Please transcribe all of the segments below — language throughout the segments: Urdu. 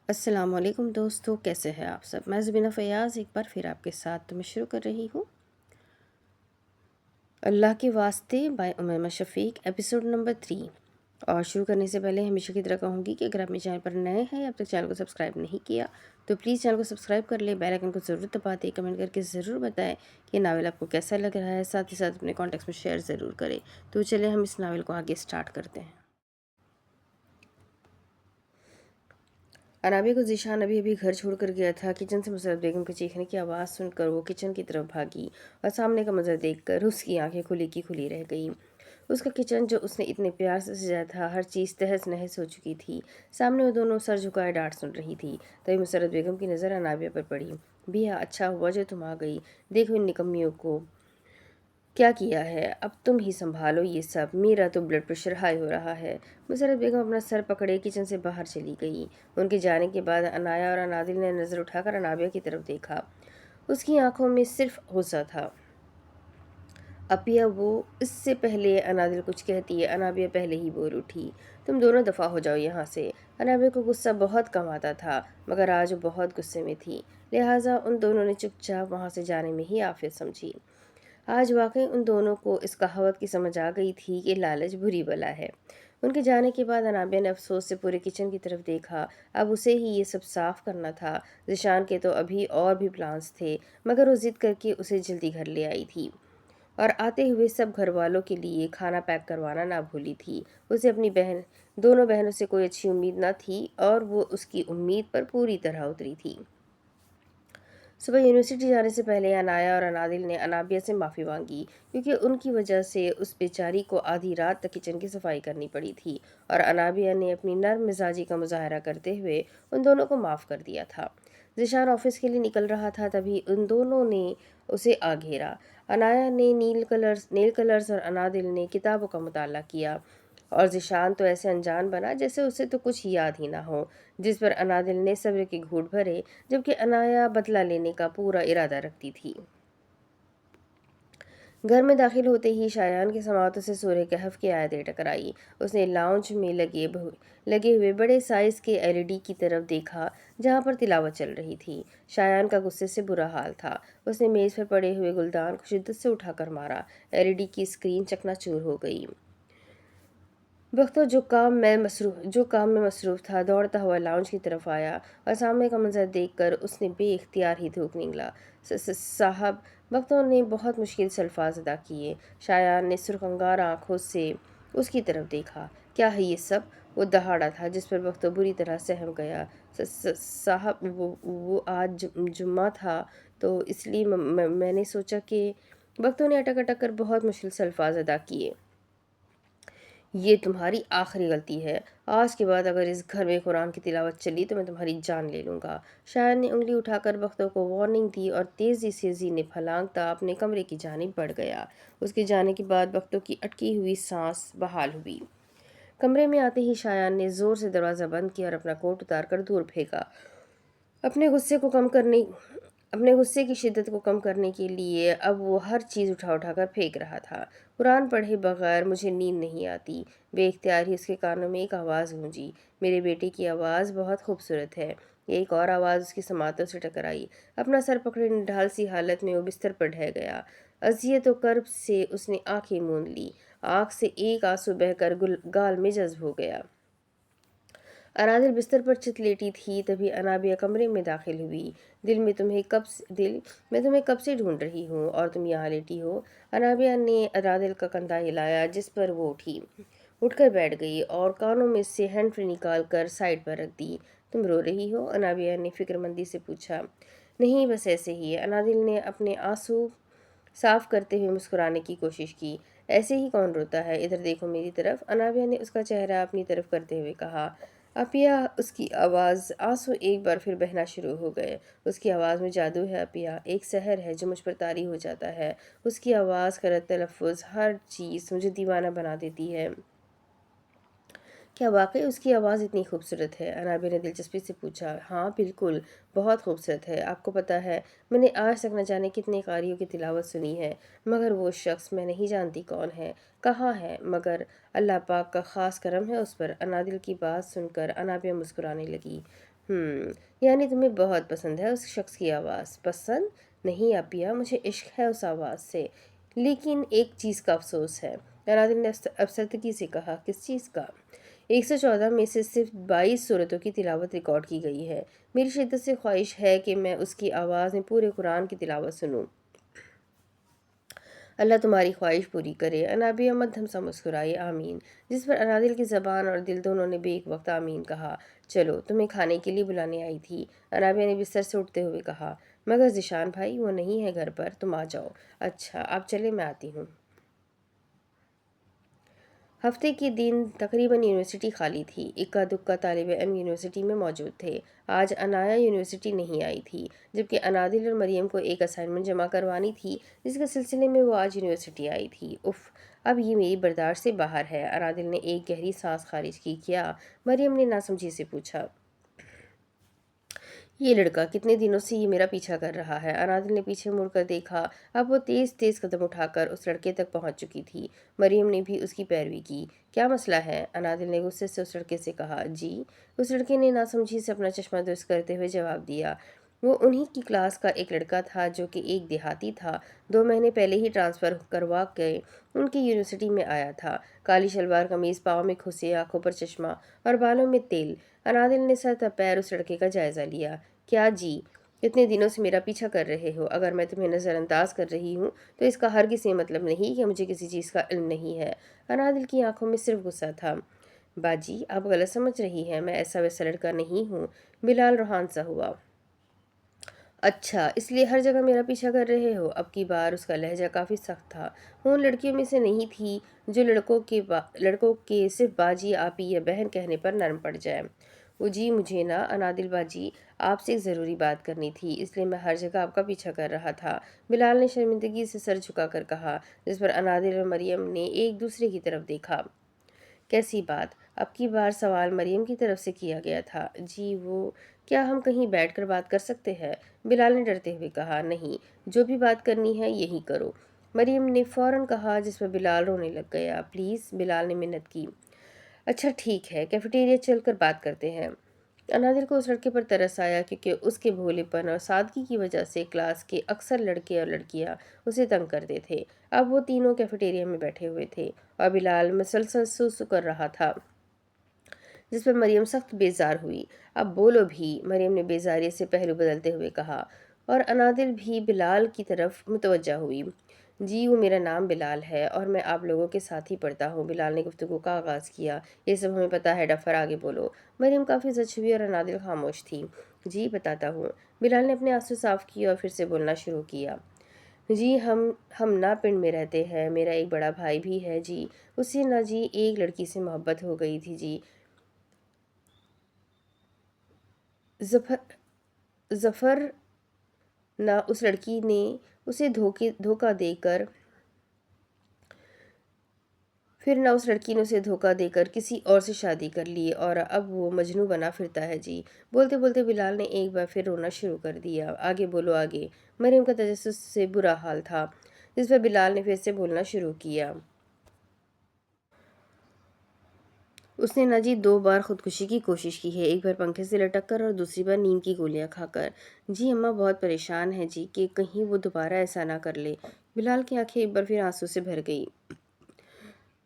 السلام علیکم دوستو، کیسے ہیں آپ سب؟ میں زبینہ فیاض ایک بار پھر آپ کے ساتھ میں شروع کر رہی ہوں اللہ کے واسطے by Umaima Shafiq episode number 3۔ اور شروع کرنے سے پہلے ہمیشہ کی طرح کہوں گی کہ اگر آپ میرے چینل پر نئے ہیں اب تک چینل کو سبسکرائب نہیں کیا تو پلیز چینل کو سبسکرائب کر لیں، بیل آئیکن کو ضرور دبا دیں، کمنٹ کر کے ضرور بتائیں کہ ناول آپ کو کیسا لگ رہا ہے، ساتھ ہی ساتھ اپنے کانٹیکٹس میں شیئر ضرور کریں۔ تو چلیں ہم اس ناول کو آگے سٹارٹ کرتے ہیں۔ انابیہ کو ذیشان ابھی گھر چھوڑ کر گیا تھا۔ کچن سے مسرت بیگم کے چیخنے کی آواز سن کر وہ کچن کی طرف بھاگی اور سامنے کا منظر دیکھ کر اس کی آنکھیں کھلی کی کھلی رہ گئیں۔ اس کا کچن جو اس نے اتنے پیار سے سجایا تھا، ہر چیز تہس نہس ہو چکی تھی۔ سامنے وہ دونوں سر جھکائے ڈانٹ سن رہی تھی۔ تبھی مسرت بیگم کی نظر انابیہ پر پڑی۔ بیا اچھا ہوا جو تم آ گئی، دیکھو ان نکمیوں کو کیا کیا ہے، اب تم ہی سنبھالو یہ سب، میرا تو بلڈ پریشر ہائی ہو رہا ہے۔ مسرت بیگم اپنا سر پکڑے کچن سے باہر چلی گئی۔ ان کے جانے کے بعد عنایہ اور انادل نے نظر اٹھا کر انابیہ کی طرف دیکھا۔ اس کی آنکھوں میں صرف غصہ تھا۔ اپیہ وہ اس سے پہلے انادل کچھ کہتی ہے انابیہ پہلے ہی بول اٹھی، تم دونوں دفعہ ہو جاؤ یہاں سے۔ انابیہ کو غصہ بہت کم آتا تھا مگر آج وہ بہت غصے میں تھی، لہٰذا ان دونوں نے چپ چاپ وہاں سے جانے میں ہی عافیت سمجھی۔ آج واقعی ان دونوں کو اس کہاوت کی سمجھ آ گئی تھی کہ لالچ بری بلا ہے۔ ان کے جانے کے بعد انابیہ نے افسوس سے پورے کچن کی طرف دیکھا۔ اب اسے ہی یہ سب صاف کرنا تھا۔ ذیشان کے تو ابھی اور بھی پلانس تھے مگر وہ ضد کر کے اسے جلدی گھر لے آئی تھی اور آتے ہوئے سب گھر والوں کے لیے کھانا پیک کروانا نہ بھولی تھی۔ اسے اپنی دونوں بہنوں سے کوئی اچھی امید نہ تھی اور وہ اس کی امید پر پوری طرح اتری تھی۔ صبح یونیورسٹی جانے سے پہلے عنایہ اور انادل نے انابیہ سے معافی مانگی کیونکہ ان کی وجہ سے اس بیچاری کو آدھی رات تک کچن کی صفائی کرنی پڑی تھی، اور انابیہ نے اپنی نرم مزاجی کا مظاہرہ کرتے ہوئے ان دونوں کو معاف کر دیا تھا۔ ذیشان آفس کے لیے نکل رہا تھا تبھی ان دونوں نے اسے آ گھیرا۔ عنایہ نے نیل کلرز اور انادل نے کتابوں کا مطالعہ کیا اور ذیشان تو ایسے انجان بنا جیسے اسے تو کچھ یاد ہی نہ ہو، جس پر انادل نے صبر کے گھونٹ بھرے جبکہ عنایہ بدلہ لینے کا پورا ارادہ رکھتی تھی۔ گھر میں داخل ہوتے ہی شایان کے سماعتوں سے سورہ کہف کی آیتیں ٹکرائی۔ اس نے لاؤنج میں لگے ہوئے بڑے سائز کے LED کی طرف دیکھا جہاں پر تلاوت چل رہی تھی۔ شایان کا غصے سے برا حال تھا۔ اس نے میز پر پڑے ہوئے گلدان کو شدت سے اٹھا کر مارا۔ LED کی اسکرین چکنا چور ہو گئی۔ بختو جو کام میں مصروف تھا دوڑتا ہوا لاؤنج کی طرف آیا اور سامنے کا منظر دیکھ کر اس نے بے اختیار ہی تھوک نکلا۔ صاحب، بختو نے بہت مشکل سے الفاظ ادا کیے۔ شایان نے سرخنگار آنکھوں سے اس کی طرف دیکھا۔ کیا ہے یہ سب؟ وہ دہاڑا تھا جس پر بختو بری طرح سہم گیا۔ صاحب، وہ آج جمعہ تھا تو اس لیے میں نے سوچا کہ… بختو نے اٹک اٹک کر بہت مشکل سے الفاظ ادا کیے۔ یہ تمہاری آخری غلطی ہے۔ آج کے بعد اگر اس گھر میں قرآن کی تلاوت چلی تو میں تمہاری جان لے لوں گا۔ شایان نے انگلی اٹھا کر بختو کو وارننگ دی اور تیزی سے زینے پھلانگتا اپنے کمرے کی جانب بڑھ گیا۔ اس کے جانے کے بعد بختو کی اٹکی ہوئی سانس بحال ہوئی۔ کمرے میں آتے ہی شایان نے زور سے دروازہ بند کیا اور اپنا کوٹ اتار کر دور پھینکا۔ اپنے غصے کی شدت کو کم کرنے کے لیے اب وہ ہر چیز اٹھا کر پھینک رہا تھا۔ قرآن پڑھے بغیر مجھے نیند نہیں آتی۔ بے اختیار ہی اس کے کانوں میں ایک آواز گونجی۔ میرے بیٹے کی آواز بہت خوبصورت ہے۔ ایک اور آواز اس کی سماعتوں سے ٹکرائی۔ اپنا سر پکڑے نڈھال سی حالت میں وہ بستر پر ڈھہ گیا۔ اذیت و کرب سے اس نے آنکھیں موند لی۔ آنکھ سے ایک آنسو بہہ کر گال میں جذب ہو گیا۔ انادل بستر پر چت لیٹی تھی تبھی انابیہ کمرے میں داخل ہوئی۔ دل میں تمہیں کب سے ڈھونڈ رہی ہوں اور تم یہاں لیٹی ہو۔ انابیہ نے انادل کا کندھا ہلایا جس پر وہ اٹھ کر بیٹھ گئی اور کانوں میں سے ہینڈ فری نکال کر سائڈ پر رکھ دی۔ تم رو رہی ہو؟ انابیہ نے فکر مندی سے پوچھا۔ نہیں، بس ایسے ہی۔ انادل نے اپنے آنسو صاف کرتے ہوئے مسکرانے کی کوشش کی۔ ایسے ہی کون روتا ہے؟ ادھر دیکھو میری طرف۔ انابیہ نے اس کا چہرہ اپنی طرف کرتے ہوئے کہا۔ اپیہ، اس کی آواز آنسو ایک بار پھر بہنا شروع ہو گئے۔ اس کی آواز میں جادو ہے اپیہ، ایک سحر ہے جو مجھ پر طاری ہو جاتا ہے۔ اس کی آواز کا تلفظ، ہر چیز مجھے دیوانہ بنا دیتی ہے۔ کیا واقعی اس کی آواز اتنی خوبصورت ہے؟ انابیہ نے دلچسپی سے پوچھا۔ ہاں بالکل، بہت خوبصورت ہے۔ آپ کو پتہ ہے میں نے آج تک نہ جانے کتنے قاریوں کی تلاوت سنی ہے، مگر وہ شخص میں نہیں جانتی کون ہے، کہاں ہے، مگر اللہ پاک کا خاص کرم ہے اس پر۔ انادل کی بات سن کر انابیہ مسکرانے لگی۔ یعنی تمہیں بہت پسند ہے اس شخص کی آواز؟ پسند نہیں آپیہ، مجھے عشق ہے اس آواز سے، لیکن ایک چیز کا افسوس ہے۔ انادل نے افسردگی سے کہا۔ کس چیز کا؟ 114 میں سے صرف 22 صورتوں کی تلاوت ریکارڈ کی گئی ہے۔ میری شدت سے خواہش ہے کہ میں اس کی آواز میں پورے قرآن کی تلاوت سنوں۔ اللہ تمہاری خواہش پوری کرے۔ انابیہ مدھم سا مسکرائی۔ آمین، جس پر انادل کی زبان اور دل دونوں نے ایک وقت آمین کہا۔ چلو، تمہیں کھانے کے لیے بلانے آئی تھی، انابیہ نے بستر سے اٹھتے ہوئے کہا، مگر ذیشان بھائی وہ نہیں ہے گھر پر، تم آ جاؤ۔ اچھا آپ چلے، میں آتی ہوں۔ ہفتے کے دن تقریباً یونیورسٹی خالی تھی۔ اکا دکا طالب علم یونیورسٹی میں موجود تھے۔ آج انایا یونیورسٹی نہیں آئی تھی، جبکہ انادل اور مریم کو ایک اسائنمنٹ جمع کروانی تھی، جس کے سلسلے میں وہ آج یونیورسٹی آئی تھی۔ اف، اب یہ میری برداشت سے باہر ہے۔ انادل نے ایک گہری سانس خارج کی۔ کیا؟ مریم نے ناسمجھی سے پوچھا۔ یہ لڑکا کتنے دنوں سے یہ میرا پیچھا کر رہا ہے۔ انادل نے پیچھے مڑ کر دیکھا۔ اب وہ تیز تیز قدم اٹھا کر اس لڑکے تک پہنچ چکی تھی۔ مریم نے بھی اس کی پیروی کی۔ کیا مسئلہ ہے؟ انادل نے غصے سے اس لڑکے سے کہا۔ جی، اس لڑکے نے ناسمجھی سے اپنا چشمہ درست کرتے ہوئے جواب دیا۔ وہ انہی کی کلاس کا ایک لڑکا تھا جو کہ ایک دیہاتی تھا، 2 مہینے پہلے ہی ٹرانسفر کروا کے ان کی یونیورسٹی میں آیا تھا۔ کالی شلوار قمیض، پاؤں میں کھوسے، آنکھوں پر چشمہ اور بالوں میں تیل۔ انادل نے سر تا پیر اس لڑکے کا جائزہ لیا۔ کیا جی، اتنے دنوں سے میرا پیچھا کر رہے ہو؟ اگر میں تمہیں نظر انداز کر رہی ہوں تو اس کا ہرگز یہ مطلب نہیں کہ مجھے کسی چیز کا علم نہیں ہے۔ انادل کی آنکھوں میں صرف غصہ تھا۔ باجی آپ غلط سمجھ رہی ہیں، میں ایسا ویسا لڑکا نہیں ہوں۔ بلال روحان سا ہوا۔ اچھا، اس لیے ہر جگہ میرا پیچھا کر رہے ہو؟ اب کی بار اس کا لہجہ کافی سخت تھا۔ وہ ان لڑکیوں میں سے نہیں تھی جو لڑکوں کے صرف باجی، آپی یا بہن کہنے پر نرم پڑ جائے۔ وہ جی مجھے نا انادل باجی، آپ سے ایک ضروری بات کرنی تھی، اس لیے میں ہر جگہ آپ کا پیچھا کر رہا تھا، بلال نے شرمندگی سے سر جھکا کر کہا، جس پر انادل اور مریم نے ایک دوسرے کی طرف دیکھا۔ کیسی بات؟ اب کی بار سوال مریم کی طرف سے کیا گیا تھا۔ جی وہ، کیا ہم کہیں بیٹھ کر بات کر سکتے ہیں؟ بلال نے ڈرتے ہوئے کہا۔ نہیں، جو بھی بات کرنی ہے یہی کرو، مریم نے فوراً کہا، جس پر بلال رونے لگ گیا۔ پلیز، بلال نے منت کی۔ اچھا ٹھیک ہے، کیفیٹیریا چل کر بات کرتے ہیں۔ انادل کو اس لڑکے پر ترس آیا کیونکہ اس کے بھولے پن اور سادگی کی وجہ سے کلاس کے اکثر لڑکے اور لڑکیاں اسے تنگ کرتے تھے۔ اب وہ تینوں کیفیٹیریا میں بیٹھے ہوئے تھے اور بلال مسلسل سو کر رہا تھا، جس پر مریم سخت بیزار ہوئی۔ اب بولو بھی، مریم نے بیزاری سے پہلو بدلتے ہوئے کہا، اور انادل بھی بلال کی طرف متوجہ ہوئی۔ جی وہ میرا نام بلال ہے اور میں آپ لوگوں کے ساتھ ہی پڑھتا ہوں، بلال نے گفتگو کا آغاز کیا۔ یہ سب ہمیں پتہ ہے، ڈفر آگے بولو۔ مریم کافی زچ ہوئی اور انادل خاموش تھی۔ جی بتاتا ہوں، بلال نے اپنے آنسو صاف کیے اور پھر سے بولنا شروع کیا۔ جی ہم نا پنڈ میں رہتے ہیں، میرا ایک بڑا بھائی بھی ہے جی، اسے نا جی ایک لڑکی سے محبت ہو گئی تھی جی، ظفر نہ اس لڑکی نے اسے دھوکہ دے کر کسی اور سے شادی کر لی اور اب وہ مجنوں بنا پھرتا ہے جی۔ بولتے بولتے بلال نے ایک بار پھر رونا شروع کر دیا۔ آگے بولو آگے، مریم کا تجسس سے برا حال تھا، جس پر بلال نے پھر سے بولنا شروع کیا۔ اس نے نا جی 2 بار خودکشی کی کوشش کی ہے، ایک بار پنکھے سے لٹک کر اور دوسری بار نیند کی گولیاں کھا کر۔ جی اماں بہت پریشان ہے جی کہ کہیں وہ دوبارہ ایسا نہ کر لے۔ بلال کی آنکھیں ایک بار پھر آنسو سے بھر گئی۔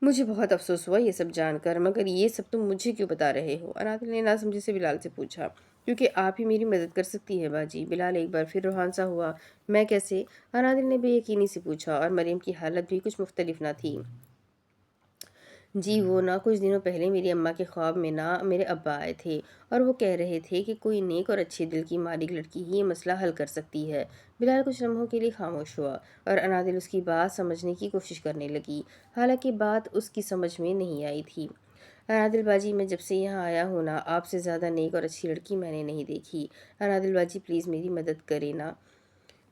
مجھے بہت افسوس ہوا یہ سب جان کر، مگر یہ سب تم مجھے کیوں بتا رہے ہو؟ انادل نے ناسمجھی سے بلال سے پوچھا۔ کیونکہ آپ ہی میری مدد کر سکتی ہے باجی، بلال ایک بار پھر روحان سا ہوا۔ میں کیسے؟ انادل نے بے یقینی سے پوچھا، اور مریم کی حالت بھی کچھ مختلف نہ تھی۔ جی وہ نا کچھ دنوں پہلے میری اماں کے خواب میں نا میرے ابا آئے تھے اور وہ کہہ رہے تھے کہ کوئی نیک اور اچھے دل کی مالک لڑکی ہی یہ مسئلہ حل کر سکتی ہے۔ بلال کچھ لمحوں کے لیے خاموش ہوا اور انادل اس کی بات سمجھنے کی کوشش کرنے لگی، حالانکہ بات اس کی سمجھ میں نہیں آئی تھی۔ انادل باجی میں جب سے یہاں آیا ہوں نا آپ سے زیادہ نیک اور اچھی لڑکی میں نے نہیں دیکھی۔ انادل باجی پلیز میری مدد کرے نا۔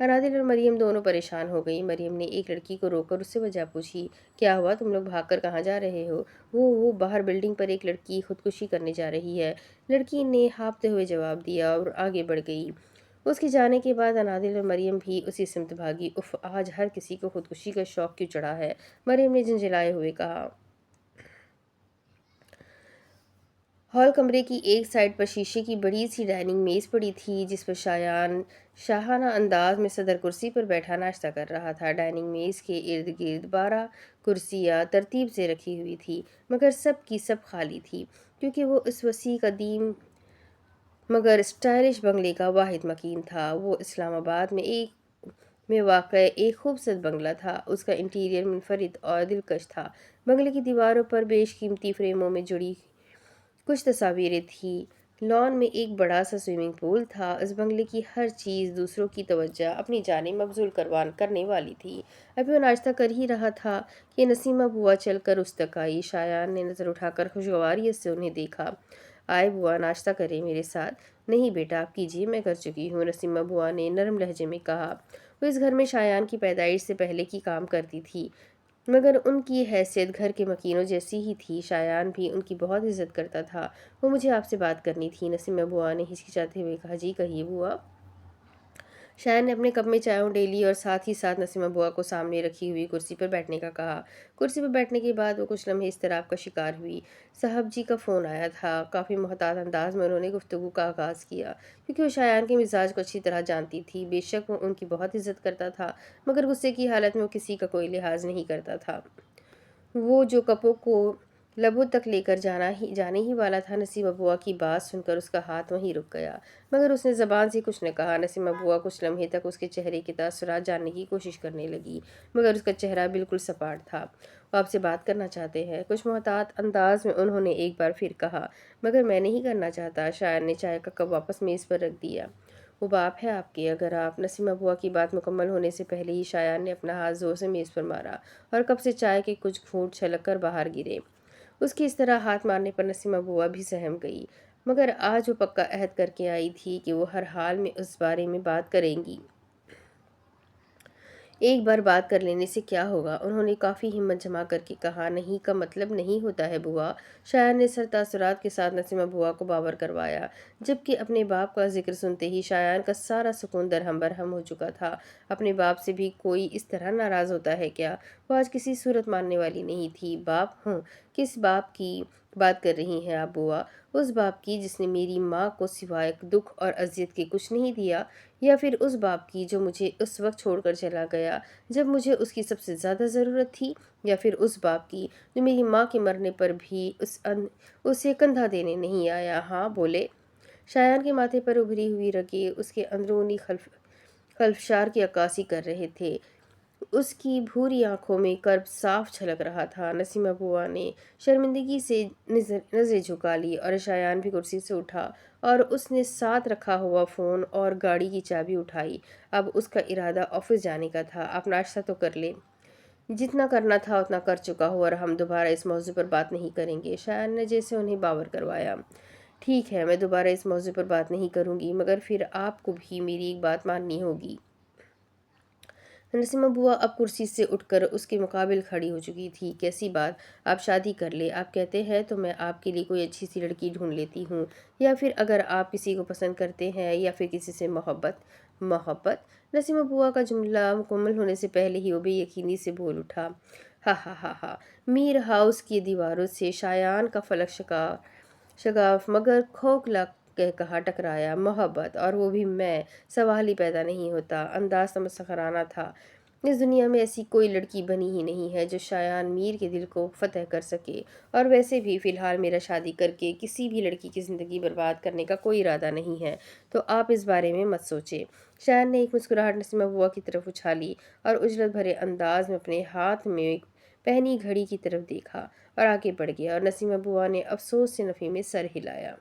انادل اور مریم دونوں پریشان ہو گئی۔ مریم نے ایک لڑکی کو روک کر اس سے وجہ پوچھی، کیا ہوا؟ تم لوگ بھاگ کر کہاں جا رہے ہو؟ وہ باہر بلڈنگ پر ایک لڑکی خودکشی کرنے جا رہی ہے، لڑکی نے ہانپتے ہوئے جواب دیا اور آگے بڑھ گئی۔ اس کے جانے کے بعد انادل اور مریم بھی اسی سمت بھاگی۔ اف، آج ہر کسی کو خودکشی کا شوق کیوں چڑھا ہے؟ مریم نے جھنجھلائے ہوئے کہا۔ ہال کمرے کی ایک سائڈ پر شیشے کی بڑی سی ڈائننگ میز پڑی تھی، جس پر شایان شاہانہ انداز میں صدر کرسی پر بیٹھا ناشتہ کر رہا تھا۔ ڈائننگ میز کے ارد گرد 12 کرسیاں ترتیب سے رکھی ہوئی تھی، مگر سب کی سب خالی تھی، کیونکہ وہ اس وسیع قدیم مگر اسٹائلش بنگلے کا واحد مکین تھا۔ وہ اسلام آباد میں واقع ایک خوبصورت بنگلہ تھا۔ اس کا انٹیریر منفرد اور دلکش تھا۔ بنگلے کی دیواروں پر بیش قیمتی فریموں میں جڑی کچھ تصاویریں تھیں۔ لان میں ایک بڑا سا سوئمنگ پول تھا۔ اس بنگلے کی ہر چیز دوسروں کی توجہ اپنی جانب مبذول کرنے والی تھی۔ ابھی وہ ناشتہ کر ہی رہا تھا کہ نسیمہ بوا چل کر اس تک آئی۔ شایان نے نظر اٹھا کر خوشگواریت سے انہیں دیکھا۔ آئے بوا، ناشتہ کریں میرے ساتھ؟ نہیں بیٹا، آپ کیجیے، میں کر چکی ہوں، نسیمہ بوا نے نرم لہجے میں کہا۔ وہ اس گھر میں شایان کی پیدائش سے پہلے کی کام کرتی تھی، مگر ان کی حیثیت گھر کے مکینوں جیسی ہی تھی۔ شایان بھی ان کی بہت عزت کرتا تھا۔ وہ مجھے آپ سے بات کرنی تھی، نسیمہ بوا نے ہچکچاتے ہوئے کہا۔ جی کہیے بوا۔ شایان نے اپنے کپ میں چائے اونڈے لی اور ساتھ ہی ساتھ نسیمہ بوا کو سامنے رکھی ہوئی کرسی پر بیٹھنے کا کہا۔ کرسی پر بیٹھنے کے بعد وہ کچھ لمحے اضطراب کا شکار ہوئی۔ صاحب جی کا فون آیا تھا۔ کافی محتاط انداز میں انہوں نے گفتگو کا آغاز کیا، کیونکہ وہ شایان کے مزاج کو اچھی طرح جانتی تھی۔ بے شک وہ ان کی بہت عزت کرتا تھا، مگر غصے کی حالت میں وہ کسی کا کوئی لحاظ نہیں کرتا تھا۔ وہ جو کپوں کو لبوں تک لے کر جانے ہی والا تھا، نسیمہ بوا کی بات سن کر اس کا ہاتھ وہیں رک گیا، مگر اس نے زبان سے کچھ نہ کہا۔ نسیمہ بوا کچھ لمحے تک اس کے چہرے کے تاثرات جاننے کی کوشش کرنے لگی، مگر اس کا چہرہ بالکل سپاٹ تھا۔ وہ آپ سے بات کرنا چاہتے ہیں، کچھ محتاط انداز میں انہوں نے ایک بار پھر کہا۔ مگر میں نہیں کرنا چاہتا۔ شایان نے چائے کا کپ واپس میز پر رکھ دیا۔ وہ باپ ہے آپ کے، اگر آپ… نسیمہ بوا کی بات مکمل ہونے سے پہلے ہی شایان نے اپنا ہاتھ زور سے میز پر مارا اور کپ سے چائے کے کچھ گھونٹ چھلک کر باہر گرے۔ اس کے اس طرح ہاتھ مارنے پر نسیمہ بوا بھی سہم گئی، مگر آج وہ پکا عہد کر کے آئی تھی کہ وہ ہر حال میں اس بارے میں بات کریں گی۔ ایک بار بات کر لینے سے کیا ہوگا؟ انہوں نے کافی ہمت جما کر کے کہا۔ نہیں کا مطلب نہیں ہوتا ہے بوا۔ شایان نے سر تاثرات کے ساتھ نسیمہ بوا کو باور کروایا، جبکہ اپنے باپ کا ذکر سنتے ہی شایان کا سارا سکون درہم برہم ہو چکا تھا۔ اپنے باپ سے بھی کوئی اس طرح ناراض ہوتا ہے کیا؟ وہ آج کسی صورت ماننے والی نہیں تھی۔ باپ ہوں؟ کس باپ کی بات کر رہی ہیں آپ بوا؟ اس باپ کی جس نے میری ماں کو سوائے دکھ اور اذیت کے کچھ نہیں دیا، یا پھر اس باپ کی جو مجھے اس وقت چھوڑ کر چلا گیا جب مجھے اس کی سب سے زیادہ ضرورت تھی، یا پھر اس باپ کی جو میری ماں کے مرنے پر بھی اسے کندھا دینے نہیں آیا؟ ہاں بولے۔ شایان کے ماتھے پر ابھری ہوئی رگیں اس کے اندرونی خلفشار کی عکاسی کر رہے تھے۔ اس کی بھوری آنکھوں میں کرب صاف جھلک رہا تھا۔ نسیمہ بوا نے شرمندگی سے نظریں جھکا لی اور شایان بھی کرسی سے اٹھا اور اس نے ساتھ رکھا ہوا فون اور گاڑی کی چابی اٹھائی۔ اب اس کا ارادہ آفس جانے کا تھا۔ آپ ناشتہ تو کر لیں۔ جتنا کرنا تھا اتنا کر چکا ہوں اور ہم دوبارہ اس موضوع پر بات نہیں کریں گے، شایان نے جیسے انہیں باور کروایا۔ ٹھیک ہے، میں دوبارہ اس موضوع پر بات نہیں کروں گی، مگر پھر آپ کو بھی میری ایک بات ماننی ہوگی۔ نسیمہ بوا اب کرسی سے اٹھ کر اس کے مقابل کھڑی ہو چکی تھی۔ کیسی بات؟ آپ شادی کر لیں۔ آپ کہتے ہیں تو میں آپ کے لیے کوئی اچھی سی لڑکی ڈھونڈ لیتی ہوں، یا پھر اگر آپ کسی کو پسند کرتے ہیں، یا پھر کسی سے محبت۔ نسیمہ بوا کا جملہ مکمل ہونے سے پہلے ہی وہ بے یقینی سے بول اٹھا۔ ہا ہا ہا ہا۔ میر ہاؤس کی دیواروں سے شایان کا فلک شگاف مگر کھوکھلا کہا ٹکرایا۔ محبت، اور وہ بھی میں؟ سوال ہی پیدا نہیں ہوتا۔ انداز تمسخرانہ تھا۔ اس دنیا میں ایسی کوئی لڑکی بنی ہی نہیں ہے جو شایان میر کے دل کو فتح کر سکے، اور ویسے بھی فی الحال میرا شادی کر کے کسی بھی لڑکی کی زندگی برباد کرنے کا کوئی ارادہ نہیں ہے، تو آپ اس بارے میں مت سوچیں۔ شایان نے ایک مسکراہٹ نسیمہ بوا کی طرف اچھالی اور اجلت بھرے انداز میں اپنے ہاتھ میں پہنی گھڑی کی طرف دیکھا اور آگے بڑھ گیا، اور نسیمہ بوا نے افسوس سے نفی میں سر ہلایا۔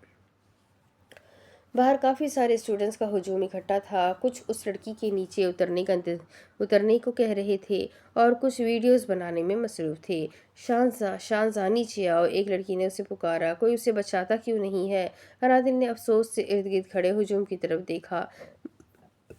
باہر کافی سارے اسٹوڈنٹس کا ہجوم اکٹھا تھا۔ کچھ اس لڑکی کے نیچے اترنے کو کہہ رہے تھے اور کچھ ویڈیوز بنانے میں مصروف تھے۔ شانزا نیچے آؤ، ایک لڑکی نے اسے پکارا۔ کوئی اسے بچاتا کیوں نہیں ہے؟ انادل نے افسوس سے ارد گرد کھڑے ہجوم کی طرف دیکھا،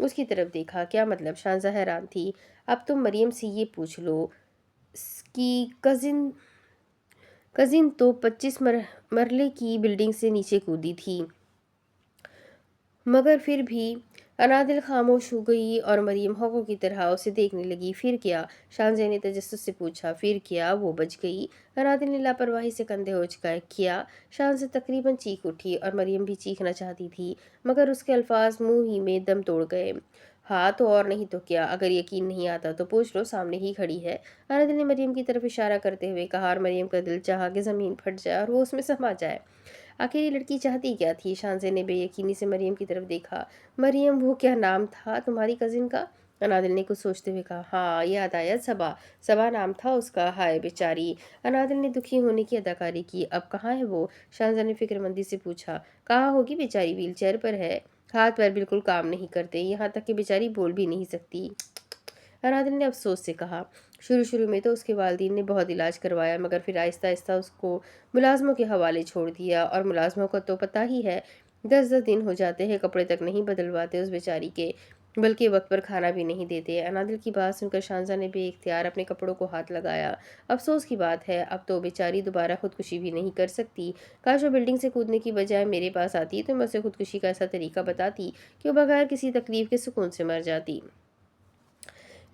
اس کی طرف دیکھا۔ کیا مطلب؟ شانزہ حیران تھی۔ اب تم مریم سے یہ پوچھ لو کہ کزن تو 25 مرلے کی بلڈنگ سے نیچے کودی تھی، مگر پھر بھی۔ انادل خاموش ہو گئی اور مریم ہوکو کی طرح اسے دیکھنے لگی۔ پھر کیا؟ شانزہ نے تجسس سے پوچھا۔ پھر کیا؟ وہ بچ گئی۔ انادل نے لاپرواہی سے کندھے اچکائے۔ کیا؟ شانزہ تقریباً چیخ اٹھی اور مریم بھی چیخنا چاہتی تھی، مگر اس کے الفاظ منہ ہی میں دم توڑ گئے۔ ہاں تو اور نہیں تو کیا، اگر یقین نہیں آتا تو پوچھ لو، سامنے ہی کھڑی ہے، انادل نے مریم کی طرف اشارہ کرتے ہوئے کہا، اور مریم کا دل چاہا کہ زمین پھٹ جائے اور وہ اس میں سما جائے۔ آخر یہ لڑکی چاہتی کیا تھی؟ شانزہ نے بے یقینی سے مریم کی طرف دیکھا۔ مریم، وہ کیا نام تھا تمہاری کزن کا؟ انادل نے کچھ سوچتے ہوئے کہا۔ ہاں، یاد آیا، صبا۔ صبا نام تھا اس کا۔ ہائے بیچاری! انادل نے دکھی ہونے کی اداکاری کی۔ اب کہاں ہے وہ؟ شانزہ نے فکر مندی سے پوچھا۔ کہاں ہوگی بیچاری؟ ویل چیئر پر ہے، ہاتھ پیر بالکل کام نہیں کرتے، یہاں تک کہ بیچاری بول بھی نہیں سکتی، انادل نے افسوس سے کہا۔ شروع میں تو اس کے والدین نے بہت علاج کروایا، مگر پھر آہستہ آہستہ اس کو ملازموں کے حوالے چھوڑ دیا، اور ملازموں کا تو پتہ ہی ہے، 10 دن ہو جاتے ہیں کپڑے تک نہیں بدلواتے اس بیچاری کے، بلکہ وقت پر کھانا بھی نہیں دیتے۔ انادل کی بات سن کر شانزہ نے بے اختیار اپنے کپڑوں کو ہاتھ لگایا۔ افسوس کی بات ہے، اب تو بیچاری دوبارہ خودکشی بھی نہیں کر سکتی۔ کاش وہ بلڈنگ سے کودنے کی بجائے میرے پاس آتی تو میں اسے خودکشی کا ایسا طریقہ بتاتی کہ وہ بغیر کسی تکلیف کے سکون سے مر جاتی۔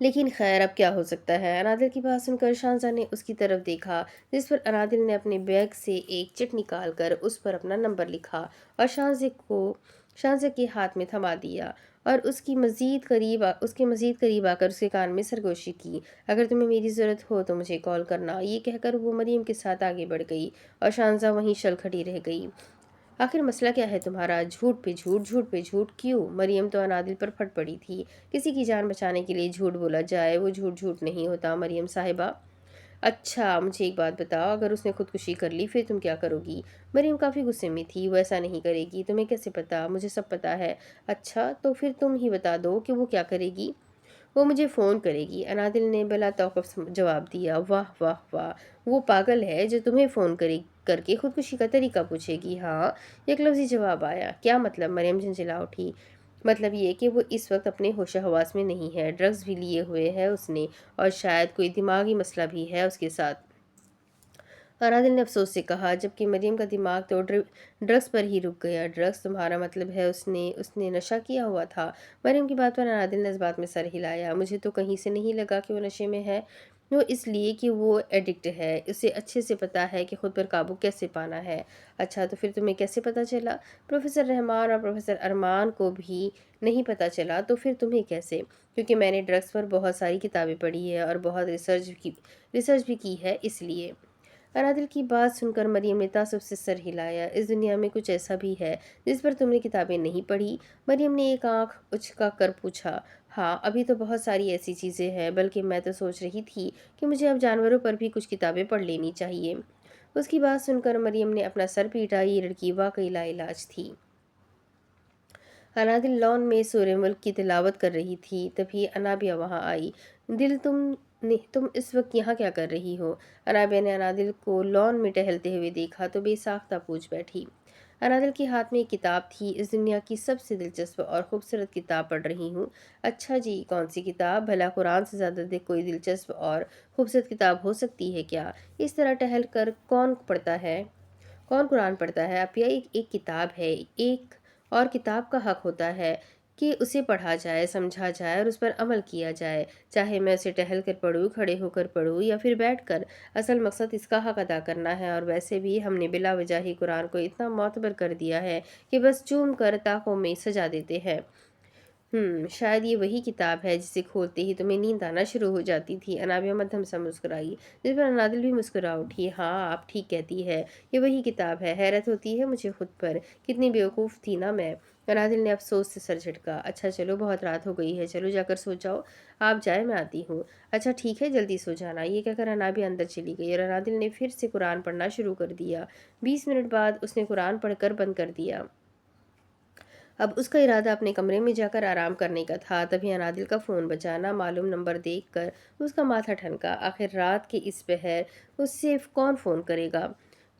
لیکن خیر، اب کیا ہو سکتا ہے؟ انادل کی بات سن کر شانزہ نے اس کی طرف دیکھا، جس پر انادل نے اپنے بیگ سے ایک چٹ نکال کر اس پر اپنا نمبر لکھا اور شانزہ کے ہاتھ میں تھما دیا، اور اس کے مزید قریب آ کر اس کے کان میں سرگوشی کی۔ اگر تمہیں میری ضرورت ہو تو مجھے کال کرنا۔ یہ کہہ کر وہ مریم کے ساتھ آگے بڑھ گئی اور شانزہ وہیں شل کھڑی رہ گئی۔ آخر مسئلہ کیا ہے تمہارا؟ جھوٹ پہ جھوٹ، جھوٹ پہ جھوٹ کیوں؟ مریم تو انادل پر پھٹ پڑی تھی۔ کسی کی جان بچانے کے لیے جھوٹ بولا جائے، وہ جھوٹ نہیں ہوتا مریم صاحبہ۔ اچھا، مجھے ایک بات بتاؤ، اگر اس نے خودکشی کر لی پھر تم کیا کرو گی؟ مریم کافی غصے میں تھی۔ وہ ایسا نہیں کرے گی۔ تمہیں کیسے پتا؟ مجھے سب پتا ہے۔ اچھا، تو پھر تم ہی بتا دو کہ وہ کیا کرے گی۔ وہ مجھے فون کرے گی، انادل نے بلا توقف جواب دیا۔ واہ واہ واہ! وہ پاگل ہے جو تمہیں فون کر کے خودکشی کا طریقہ پوچھے گی؟ ہاں، ایک لفظی جواب آیا۔ کیا مطلب؟ مریم جھنجھلا اٹھی۔ مطلب یہ کہ وہ اس وقت اپنے ہوش و حواس میں نہیں ہے، ڈرگز بھی لیے ہوئے ہے اس نے، اور شاید کوئی دماغی مسئلہ بھی ہے اس کے ساتھ، انادل نے افسوس سے کہا، جبکہ مریم کا دماغ تو ڈرگز پر ہی رک گیا۔ ڈرگز؟ تمہارا مطلب ہے اس نے نشہ کیا ہوا تھا؟ مریم کی بات پر انادل نے اس بات میں سر ہلایا۔ مجھے تو کہیں سے نہیں لگا کہ وہ نشے میں ہے۔ وہ اس لیے کہ وہ ایڈکٹ ہے، اسے اچھے سے پتا ہے کہ خود پر قابو کیسے پانا ہے۔ اچھا، تو پھر تمہیں کیسے پتا چلا؟ پروفیسر رحمان اور پروفیسر ارمان کو بھی نہیں پتا چلا تو پھر تمہیں کیسے؟ کیونکہ میں نے ڈرگز پر بہت ساری کتابیں پڑھی ہے اور بہت ریسرچ بھی کی ہے، اس لیے۔ انادل کی بات سن کر مریم نے تعصب سے سر ہلایا۔ اس دنیا میں کچھ ایسا بھی ہے جس پر تم نے کتابیں نہیں پڑھی؟ مریم نے ایک آنکھ اچکا کر پوچھا۔ ہاں، ابھی تو بہت ساری ایسی چیزیں ہیں، بلکہ میں تو سوچ رہی تھی کہ مجھے اب جانوروں پر بھی کچھ کتابیں پڑھ لینی چاہیے۔ اس کی بات سن کر مریم نے اپنا سر پیٹا۔ یہ لڑکی واقعی لا علاج تھی۔ انادل لان میں سورہ ملک کی تلاوت کر رہی تھی، تبھی انابیہ وہاں آئی۔ دل، تم اس وقت یہاں کیا کر رہی ہو؟ انابیہ نے انادل کو لان میں ٹہلتے ہوئے دیکھا تو بے ساختہ پوچھ بیٹھی۔ انادل کے ہاتھ میں ایک کتاب تھی۔ اس دنیا کی سب سے دلچسپ اور خوبصورت کتاب پڑھ رہی ہوں۔ اچھا جی، کون سی کتاب؟ بھلا قرآن سے زیادہ کوئی دلچسپ اور خوبصورت کتاب ہو سکتی ہے کیا؟ اس طرح ٹہل کر کون قرآن پڑھتا ہے؟ اپیا، ایک کتاب ہے، ایک اور کتاب کا حق ہوتا ہے کہ اسے پڑھا جائے، سمجھا جائے اور اس پر عمل کیا جائے، چاہے میں اسے ٹہل کر پڑھوں، کھڑے ہو کر پڑھوں یا پھر بیٹھ کر۔ اصل مقصد اس کا حق ادا کرنا ہے، اور ویسے بھی ہم نے بلا وجہ ہی قرآن کو اتنا معتبر کر دیا ہے کہ بس چوم کر طاقوں میں سجا دیتے ہیں۔ شاید یہ وہی کتاب ہے جسے کھولتے ہی تمہیں نیند آنا شروع ہو جاتی تھی۔ انابیہ مدھم سا مسکرائی، جس پر انادل بھی مسکرا اٹھی۔ ہاں، آپ ٹھیک کہتی ہے، یہ وہی کتاب ہے۔ حیرت ہوتی ہے مجھے خود پر، کتنی بیوقوف تھی نا میں۔ انادل نے افسوس سے سر جھٹکا۔ اچھا چلو، بہت رات ہو گئی ہے، چلو جا کر سو جاؤ۔ آپ جائیں، میں آتی ہوں۔ اچھا ٹھیک ہے، جلدی سو جانا۔ یہ کہہ کر انابیہ اندر چلی گئی اور انادل نے پھر سے قرآن پڑھنا شروع کر دیا۔ 20 منٹ بعد اس نے قرآن پڑھ کر بند کر دیا۔ اب اس کا ارادہ اپنے کمرے میں جا کر آرام کرنے کا تھا، تبھی انادل کا فون بجا۔ نامعلوم نمبر دیکھ کر اس کا ماتھا ٹھنکا۔ آخر رات کے اس پہر اس سے کون فون کرے گا؟